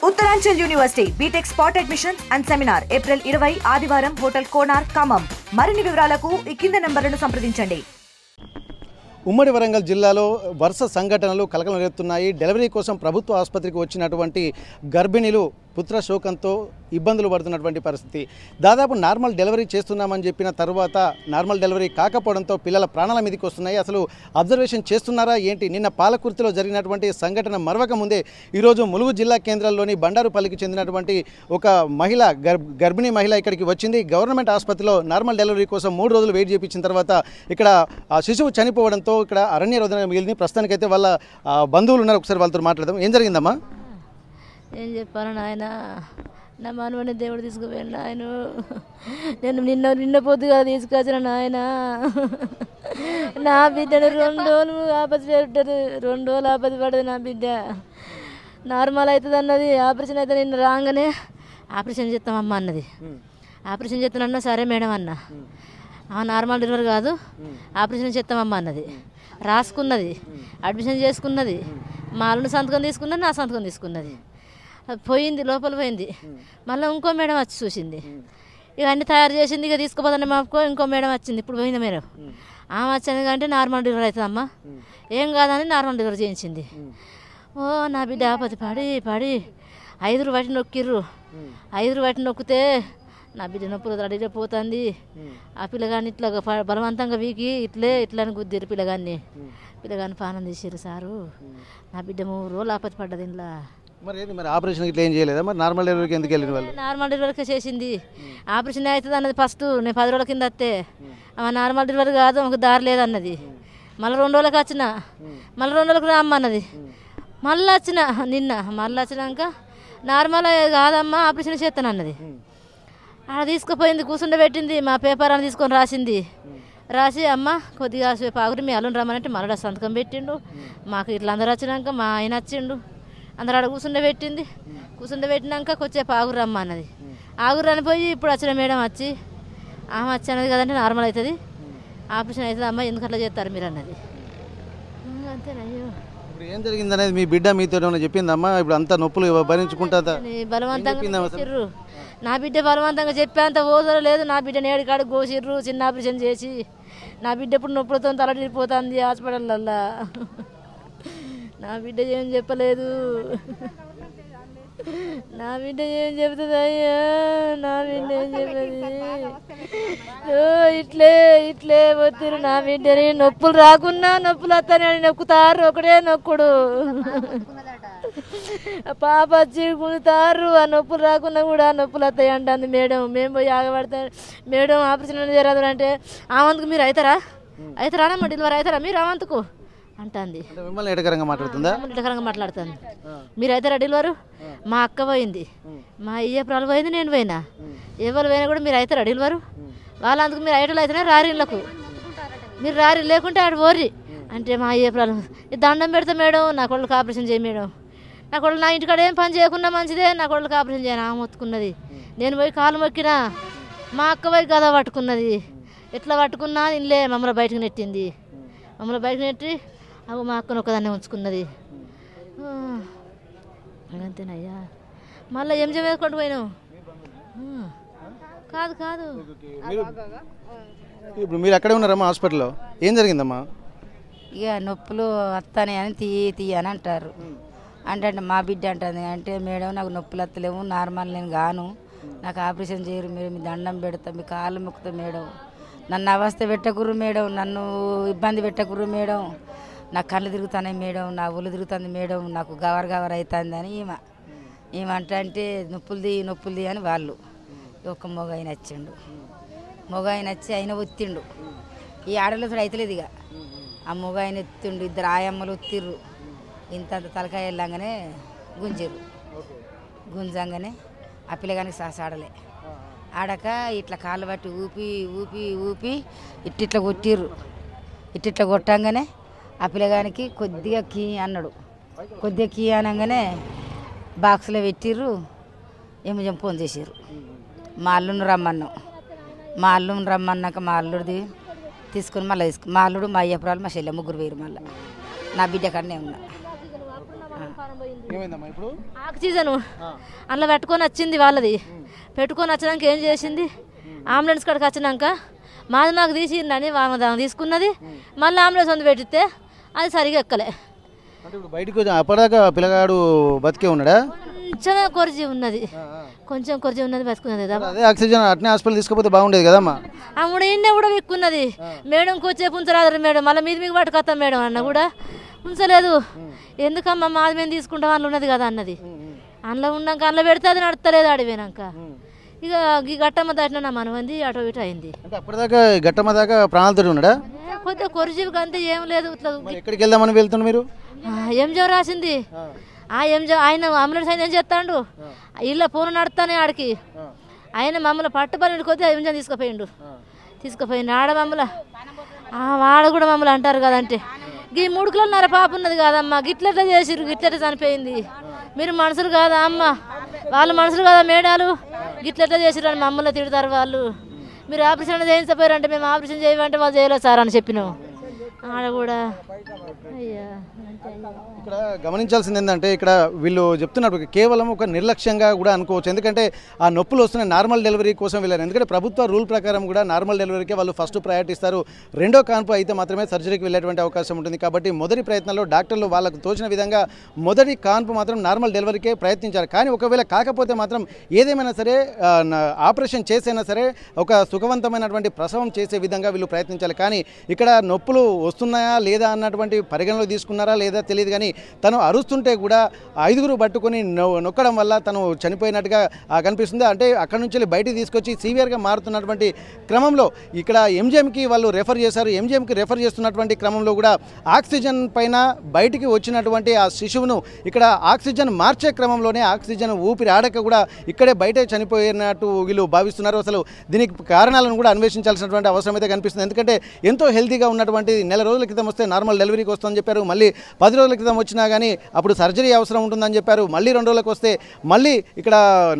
Uttaranchal university BTech spot admission and seminar April 20 ఆదివారం hotel కోనార్ Khammam. మరిన్ని వివరాలకు ఈ కింద నంబర్లను సంప్రదించండి. ఉమ్మడి వరంగల్ జిల్లాలో వరుస సంఘటనలు కలకలం రేపుతున్నాయి. డెలివరీ కోసం ప్రభుత్వ ఆసుపత్రికి వచ్చినటువంటి గర్భిణీలు పుత్ర శోకంతో ఇబ్బందులు పడుతున్నటువంటి పరిస్థితి. దాదాపు నార్మల్ డెలివరీ చేస్తున్నామని చెప్పిన తర్వాత నార్మల్ డెలివరీ కాకపోవడంతో పిల్లల ప్రాణాల మీదకి వస్తున్నాయి. అసలు అబ్జర్వేషన్ చేస్తున్నారా ఏంటి? నిన్న పాలకుర్తిలో జరిగినటువంటి సంఘటన మరవక ముందే ఈరోజు ములుగు జిల్లా కేంద్రంలోని బండారుపల్లికి చెందినటువంటి ఒక మహిళ గర్భిణీ మహిళ ఇక్కడికి వచ్చింది. గవర్నమెంట్ ఆసుపత్రిలో నార్మల్ డెలివరీ కోసం 3 రోజులు వెయిట్ చేయించిన తర్వాత ఇక్కడ ఆ శిశువు చనిపోవడంతో ఇక్కడ అరణ్య రోదన మిగిలింది. ప్రస్తుతానికైతే వాళ్ళ బంధువులు ఉన్నారు. ఒకసారి వాళ్ళతో మాట్లాడదాం. ఏం జరిగిందమ్మా? ఏం చెప్పాను నాయన, నా మనవని దేవుడు తీసుకుపోయాను నాయన. నేను నిన్న పొద్దుగా తీసుకొచ్చిన నాయన. నా బిడ్డను 2 రోజులు ఆపత్తి పెట్టదు, 2 రోజులు ఆపత్తి పడదు. నా బిడ్డ నార్మల్ అవుతుంది అన్నది. ఆపరేషన్ అయితే నిన్న రాగానే ఆపరేషన్ చేస్తామమ్మ అన్నది. ఆపరేషన్ చేస్తానన్నా సరే మేడం అన్న. నార్మల్ డెలివరీ కాదు, ఆపరేషన్ చేస్తామమ్మ అన్నది. రాసుకున్నది, అడ్మిషన్ చేసుకున్నది. మా అల్లుని సంతకం తీసుకున్నది, నా సంతకం తీసుకున్నది. పోయింది, లోపల పోయింది. మళ్ళీ ఇంకో మేడం వచ్చి చూసింది. ఇక అన్నీ తయారు చేసింది. ఇక తీసుకుపోతాను మాకు ఇంకో మేడం వచ్చింది. ఇప్పుడు పోయింది మేడం. ఆమె వచ్చింది కంటే నార్మల్ డెలివరీ అవుతుందమ్మా, ఏం కాదని నార్మల్ డెలివరీ చేయించింది. ఓ నా బిడ్డ ఆపతి పడి 5 బట్టి నొక్కిర్రు. 5 బట్టి నొక్కితే నా బిడ్డ నొప్పులు రెడీగా పోతుంది. ఆ పిల్లగాన్ని ఇట్లా బలవంతంగా వీకి ఇట్లని గుద్దిరు. పిల్లగాన్ని పానం తీసిర్రు సారు. నా బిడ్డ 3 రోజులు ఆపతి పడ్డది ఇంట్లో. మరి ఆపరేషన్ ఇట్లా ఏం చేయలేదా? మరి నార్మల్ డెలివరీకి ఎందుకు వెళ్ళిన వాళ్ళు? నార్మల్ డెలివరీకి చేసింది. ఆపరేషన్ అవుతుంది అన్నది ఫస్ట్. నేను 10 రోజుల కింద వస్తే ఆమె నార్మల్ డెలివరీ కాదు, ఆమెకు దారి లేదన్నది. మళ్ళీ 2 రోజులకు వచ్చిన, మళ్ళీ 2 రోజులకు రమ్మన్నది. మళ్ళీ వచ్చిన నిన్న. మళ్ళీ వచ్చినాక నార్మల్ కాదమ్మా ఆపరేషన్ చేస్తాను అన్నది. ఆడ తీసుకుపోయింది, కూర్చుండబెట్టింది. మా పేపర్ అని తీసుకొని రాసి అమ్మ కొద్దిగా ఆగురి మీ అల్లుని రమ్మనంటే మళ్ళీ సంతకం పెట్టిండు. మాకు ఇట్లా అందరూ వచ్చినాక మా ఆయన వచ్చిండు. అందరు ఆడ కూర్చుండబెట్టినాక కొద్దిసేపు ఆగురు రమ్మ అన్నది. ఆగురు అనిపోయి ఇప్పుడు వచ్చిన మేడం వచ్చి ఆమె వచ్చి అన్నది కదంటే నార్మల్ అవుతుంది, ఆపరేషన్ అవుతుంది అమ్మ, ఎందుకు అట్లా చేస్తారు మీరు అన్నది. అంతేనయ్యో. ఇప్పుడు ఏం జరిగింది అనేది మీ బిడ్డ మీతో చెప్పిందమ్మా? ఇప్పుడు అంతా నొప్పులు భరించుకుంటా బలవంతంగా చేసిర్రు. నా బిడ్డ బలవంతంగా చెప్పేంత ఓసరం లేదు. నా బిడ్డ నేడు కాడికి కోసిర్రు, చిన్న ఆపరేషన్ చేసి. నా బిడ్డ ఇప్పుడు నొప్పులతో తలడిపోతుంది హాస్పిటల్లో. నా బిడ్డ ఏం చెప్పలేదు. నా బిడ్డ ఏం చెప్తుంది అయ్యా? నా బిడ్డ ఏం చెప్పదు. ఇట్లే పోతురు. నా బిడ్డని నొప్పులు రాకున్నా నొప్పులు వస్తానని నొక్కుతారు. ఒకటే నొక్కుడు. పాప వచ్చి కుడతారు. ఆ నొప్పులు రాకున్నా కూడా నొప్పులు వస్తాయి అంటుంది మేడం. మేము పోయి ఆగబడతాం. మేడం ఆపరేషన్ జరగదు అంటే ఆవంతుకు మీరు అవుతారా అమ్మా డెలివరీ అవుతారా మీరు ఆవంతుకు అంటుంది. ఎటకరంగా మాట్లాడుతుంది. మీరు అవుతారా డెలివరీ? మా అక్క పోయింది, మా అయ్యప్రాలు పోయింది, నేను పోయినా. ఎవరు పోయినా కూడా మీరు అవుతారా డెలివరీ? వాళ్ళందుకు మీరు ఐటలు అయితేనే రారి ఇళ్ళకు. మీరు రారి లేకుంటే ఆడు పోర్రి అంటే మా అయ్యప్రాలు దండం పెడతా మేడం, నా కొడుకు ఆపరేషన్ చేయి మేడం. నా కొడుకు నా ఇంటికాడ ఏం పని చేయకుండా మంచిదే, నా కొడుకు ఆపరేషన్ చేయను. ఆమె మొత్తుకున్నది. నేను పోయి కాలు మొక్కినా. మా అక్క పోయి గద పట్టుకున్నది. ఎట్లా పట్టుకున్నా ఇల్లే మమ్మల్ని బయటకు నెట్టింది. మమ్మల్ని బయటకు నెట్టి అవి మా అక్కను ఒక్కదాన్నే ఉంచుకున్నది. అంతేనయ్యా. మళ్ళీ ఏం వేసుకుంటూ పోయినావు? కాదు. ఇప్పుడు మీరు అక్కడే ఉన్నారమ్మా హాస్పిటల్లో? ఏం జరిగిందమ్మా? ఇక నొప్పులు వస్తానే అని తీయ అని అంటారు. అంటే మా బిడ్డ అంటుంది అంటే మేడం నాకు నొప్పులు వస్తలేవు, నార్మల్ నేను గాను, నాకు ఆపరేషన్ చేయరు మేడం, మీ దండం పెడతా, మీ కాళ్ళు మొక్కుతా మేడం, నన్ను అవస్థ పెట్టకుర్రు మేడం, నన్ను ఇబ్బంది పెట్టకుర్రు మేడం, నాకు కళ్ళు తిరుగుతున్నాయి మేడం, నా ఒళ్ళు తిరుగుతుంది మేడం, నాకు గవర్ అవుతుంది అని అంటే నొప్పులు అని వాళ్ళు. ఒక మొగ ఆయన వచ్చిండు. మొగ ఆయన వచ్చి ఆయన ఒత్తిండు. ఈ ఆడలో అవుతలేదు. ఇక ఆ మొగ ఆయన ఎత్తిండు. 2 ఆయమ్మలు ఒత్తిర్రు. ఇంత తలకాయ వెళ్ళంగానే గుంజిర్రు. గుంజంగానే ఆ పిల్లగానికి సాసాడలే. ఆడక ఇట్లా కాళ్ళు పట్టి ఊపి ఇట్టిట్లా కొట్టిర్రు. ఇట్టిట్లా కొట్టంగానే ఆ పిల్లగానికి కొద్దిగా కీ అన్నాడు. కొద్దిగా కీ అనగానే బాక్స్లో పెట్టిర్రు. ఏమో ఫోన్ చేసిర్రు. మా అల్లుని రమ్మన్నాం. మా అల్లుని రమ్మన్నాక మా అల్లుడిది తీసుకొని మళ్ళీ మా అల్లుడు, మా అయ్యపురాలు, మా చెల్లె 3 వేరు. మళ్ళీ నా బిడ్డ కన్నా ఉన్నా. ఏమైందమ్మా ఇప్పుడు? ఆక్సిజన్ అందులో పెట్టుకొని వచ్చింది వాళ్ళది. పెట్టుకొని వచ్చినాక ఏం చేసింది, అంబులెన్స్ కాడికి వచ్చినాక మాది మాకు తీసిందని తీసుకున్నది. మళ్ళీ అంబులెన్స్ వంద పెట్టితే అది సరిగా ఎక్కలే. అంటే ఇప్పుడు బయటకు అప్పటిదాకా పిల్లగాడు బతికే ఉన్నాడా? కొంచెమే కొరిజి ఉన్నది, కొంచెం కొరిజి ఉన్నది, బతుకున్నది. అదే ఆక్సిజన్ అట్నే హాస్పిటల్ తీసుకుపోతే బాగుండేది కదమ్మా. ఆమె ఇన్నే కూడా విక్కున్నది. మేడం వచ్చే ఉంచరాదు మేడం, మళ్ళీ మీది మీకు పట్టుకొస్తాం మేడం అన్న కూడా ఉంచలేదు. ఎందుకమ్మా మాది మేము తీసుకుంటాం అందులో ఉన్నది కదా అన్నది. అందులో ఉన్నాక అందులో పెడితే అది నడతలేదు ఆడిపోయినాక. ఇక ఈ గట్టమ్మ దాటిన నా మనమంది అటు ఇటు అయింది. అప్పటిదాకా గట్టమ్మ దాకా ప్రాణాలతో ఉన్నాడా? కొద్దిగా కొరిజీవికి అంతే ఏం లేదు. ఎక్కడికి వెళ్దామని వెళ్తున్నా మీరు? ఎంజో రాసింది ఆ ఎంజో ఆయన అంబులెన్స్ ఆయన ఏం చేస్తాడు, ఇళ్ళ ఫోన్ నడుతానే ఆడికి. ఆయన మమ్మల్ని పట్టుబడి కొద్ది ఎంజో తీసుకుపోయిండు ఆడ మమ్మల్ని. వాడ కూడా మమ్మల్ని అంటారు కదంటే ఈ 3 కిలోన్నర పాప ఉన్నది కాదమ్మా, గిట్లెట్లా చేసిరు, గిట్లెట్లా చనిపోయింది. మీరు మనుషులు కాదా అమ్మ, వాళ్ళు మనుషులు కదా మేడాలు, గిట్లెట్లా చేసిరు అని మమ్మల్ని తిడతారు వాళ్ళు. మీరు ఆపరేషన్ చేయించపోయారంటే మేము ఆపరేషన్ చేయమంటే వాళ్ళు చేయలేదు సార్ అని చెప్పినాం. ఆడ కూడా అయ్యా. ఇక్కడ గమనించాల్సింది ఏంటంటే ఇక్కడ వీళ్ళు చెప్తున్నారు కేవలం ఒక నిర్లక్ష్యంగా కూడా అనుకోవచ్చు. ఎందుకంటే ఆ నొప్పులు వస్తున్నాయి, నార్మల్ డెలివరీ కోసం వెళ్ళారు. ఎందుకంటే ప్రభుత్వ రూల్ ప్రకారం కూడా నార్మల్ డెలివరీకే వాళ్ళు ఫస్ట్ ప్రయారిటీ ఇస్తారు. రెండో కాన్పు అయితే మాత్రమే సర్జరీకి వెళ్ళేటువంటి అవకాశం ఉంటుంది. కాబట్టి మొదటి ప్రయత్నంలో డాక్టర్లు వాళ్ళకు తోచిన విధంగా మొదటి కాన్పు మాత్రం నార్మల్ డెలివరీకే ప్రయత్నించారు. కానీ ఒకవేళ కాకపోతే మాత్రం ఏదేమైనా సరే ఆపరేషన్ చేసైనా సరే ఒక సుఖవంతమైనటువంటి ప్రసవం చేసే విధంగా వీళ్ళు ప్రయత్నించాలి. కానీ ఇక్కడ నొప్పులు వస్తున్నాయా లేదా అన్నటువంటి పరిగణలో తీసుకున్నారా లేదా తెలియదు. కానీ తను అరుస్తుంటే కూడా 5గురు పట్టుకొని నొక్కడం వల్ల తను చనిపోయినట్టుగా కనిపిస్తుంది. అంటే అక్కడ నుంచి బయటికి తీసుకొచ్చి సివియర్గా మారుతున్నటువంటి క్రమంలో ఇక్కడ ఎంజిఎంకి వాళ్ళు రెఫర్ చేశారు. ఎంజిఎంకి రెఫర్ చేస్తున్నటువంటి క్రమంలో కూడా ఆక్సిజన్ పైన బయటికి వచ్చినటువంటి ఆ శిశువును ఇక్కడ ఆక్సిజన్ మార్చే క్రమంలోనే ఆక్సిజన్ ఊపిరి ఆడక కూడా ఇక్కడే బయటే చనిపోయినట్టు వీళ్ళు భావిస్తున్నారు. అసలు దీనికి కారణాలను కూడా అన్వేషించాల్సినటువంటి అవసరం అయితే కనిపిస్తుంది. ఎందుకంటే ఎంతో హెల్తీగా ఉన్నటువంటి నెల రోజుల క్రితం వస్తే నార్మల్ డెలివరీకి వస్తుందని చెప్పారు. మళ్ళీ 10 రోజుల క్రితం వచ్చినా కానీ అప్పుడు సర్జరీ అవసరం ఉంటుందని చెప్పారు. మళ్ళీ 2 రోజులకు వస్తే మళ్ళీ ఇక్కడ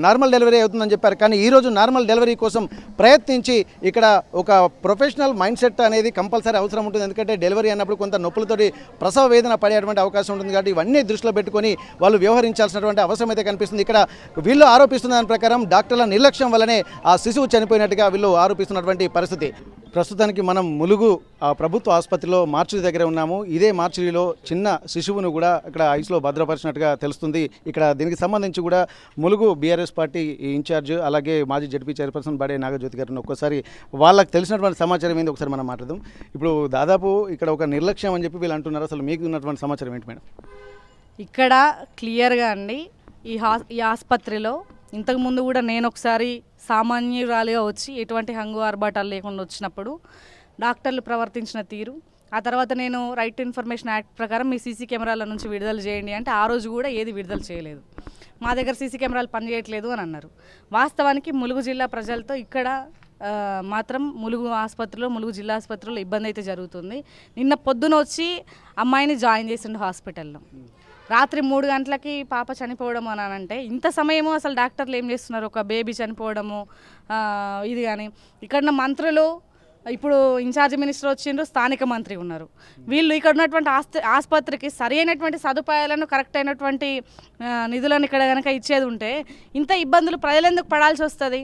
నార్మల్ డెలివరీ అవుతుందని చెప్పారు. కానీ ఈరోజు నార్మల్ డెలివరీ కోసం ప్రయత్నించి ఇక్కడ ఒక ప్రొఫెషనల్ మైండ్ సెట్ అనేది కంపల్సరీ అవసరం ఉంటుంది. ఎందుకంటే డెలివరీ అన్నప్పుడు కొంత నొప్పులతోటి ప్రసవ వేదన పడేటువంటి అవకాశం ఉంటుంది. కాబట్టి ఇవన్నీ దృష్టిలో పెట్టుకొని వాళ్ళు వ్యవహరించాల్సినటువంటి అవసరం అయితే కనిపిస్తుంది. ఇక్కడ వీళ్ళు ఆరోపిస్తున్న దాని ప్రకారం డాక్టర్ల నిర్లక్ష్యం వల్లనే ఆ శిశువు చనిపోయినట్టుగా వీళ్ళు ఆరోపిస్తున్నటువంటి పరిస్థితి. ప్రస్తుతానికి మనం ములుగు ప్రభుత్వ ఆసుపత్రిలో మార్చురీ దగ్గర ఉన్నాము. ఇదే మార్చురీలో చిన్న శిశువును కూడా ఇక్కడ ఐస్లో భద్రపరిచినట్టుగా తెలుస్తుంది. ఇక్కడ దీనికి సంబంధించి కూడా ములుగు బీఆర్ఎస్ పార్టీ ఇన్ఛార్జ్ అలాగే మాజీ జడ్పీ చైర్పర్సన్ బడే నాగజ్యోతి గారిని ఒక్కసారి వాళ్ళకి తెలిసినటువంటి సమాచారం ఏంది ఒకసారి మనం మాట్లాడదాం. ఇప్పుడు దాదాపు ఇక్కడ ఒక నిర్లక్ష్యం అని చెప్పి వీళ్ళు అంటున్నారు. అసలు మీకు ఉన్నటువంటి సమాచారం ఏంటి మేడం? ఇక్కడ క్లియర్గా అండి ఈ ఆసుపత్రిలో ఇంతకుముందు కూడా నేను ఒకసారి సామాన్యురాలిగా వచ్చి ఎటువంటి హంగు ఆర్భాటాలు లేకుండా వచ్చినప్పుడు డాక్టర్లు ప్రవర్తించిన తీరు, ఆ తర్వాత నేను రైట్ టు ఇన్ఫర్మేషన్ యాక్ట్ ప్రకారం మీ సీసీ కెమెరాల నుంచి విడుదల చేయండి అంటే ఆ రోజు కూడా ఏది విడుదల చేయలేదు. మా దగ్గర సీసీ కెమెరాలు పనిచేయట్లేదు అని అన్నారు. వాస్తవానికి ములుగు జిల్లా ప్రజలతో ఇక్కడ మాత్రం ములుగు జిల్లా ఆసుపత్రిలో ఇబ్బంది అయితే జరుగుతుంది. నిన్న పొద్దున వచ్చి అమ్మాయిని జాయిన్ చేసిండు హాస్పిటల్లో. రాత్రి 3 గంటలకి పాప చనిపోవడం అని అంటే ఇంత సమయము అసలు డాక్టర్లు ఏం చేస్తున్నారు? ఒక బేబీ చనిపోవడము ఇది కానీ ఇక్కడ మంత్రులు ఇప్పుడు ఇన్ఛార్జ్ మినిస్టర్ వచ్చిండ్రు, స్థానిక మంత్రి ఉన్నారు. వీళ్ళు ఇక్కడ ఉన్నటువంటి ఆసుపత్రికి సరి అయినటువంటి సదుపాయాలను కరెక్ట్ అయినటువంటి నిధులను ఇక్కడ కనుక ఇచ్చేది ఉంటే ఇంత ఇబ్బందులు ప్రజలు ఎందుకు పడాల్సి వస్తుంది?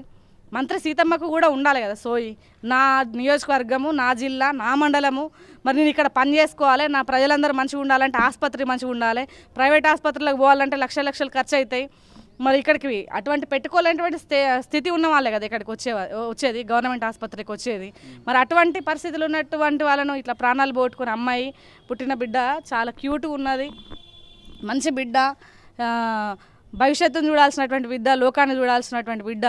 మంత్రి సీతమ్మకు కూడా ఉండాలి కదా సోయి. నా నియోజకవర్గము, నా జిల్లా, నా మండలము, మరి నేను ఇక్కడ పని చేసుకోవాలి, నా ప్రజలందరూ మంచిగా ఉండాలంటే ఆసుపత్రి మంచిగా ఉండాలి. ప్రైవేట్ ఆసుపత్రులకు పోవాలంటే లక్షలు ఖర్చు అవుతాయి. మరి ఇక్కడికి అటువంటి పెట్టుకోలేనటువంటి స్థితి ఉన్న వాళ్ళే కదా ఇక్కడికి వచ్చేది గవర్నమెంట్ ఆసుపత్రికి వచ్చేది. మరి అటువంటి పరిస్థితులు ఉన్నటువంటి వాళ్ళను ఇట్లా ప్రాణాలు పోగొట్టుకుని అమ్మాయి పుట్టిన బిడ్డ చాలా క్యూట్గా ఉన్నది, మంచి బిడ్డ, భవిష్యత్తును చూడాల్సినటువంటి బిడ్డ, లోకాన్ని చూడాల్సినటువంటి బిడ్డ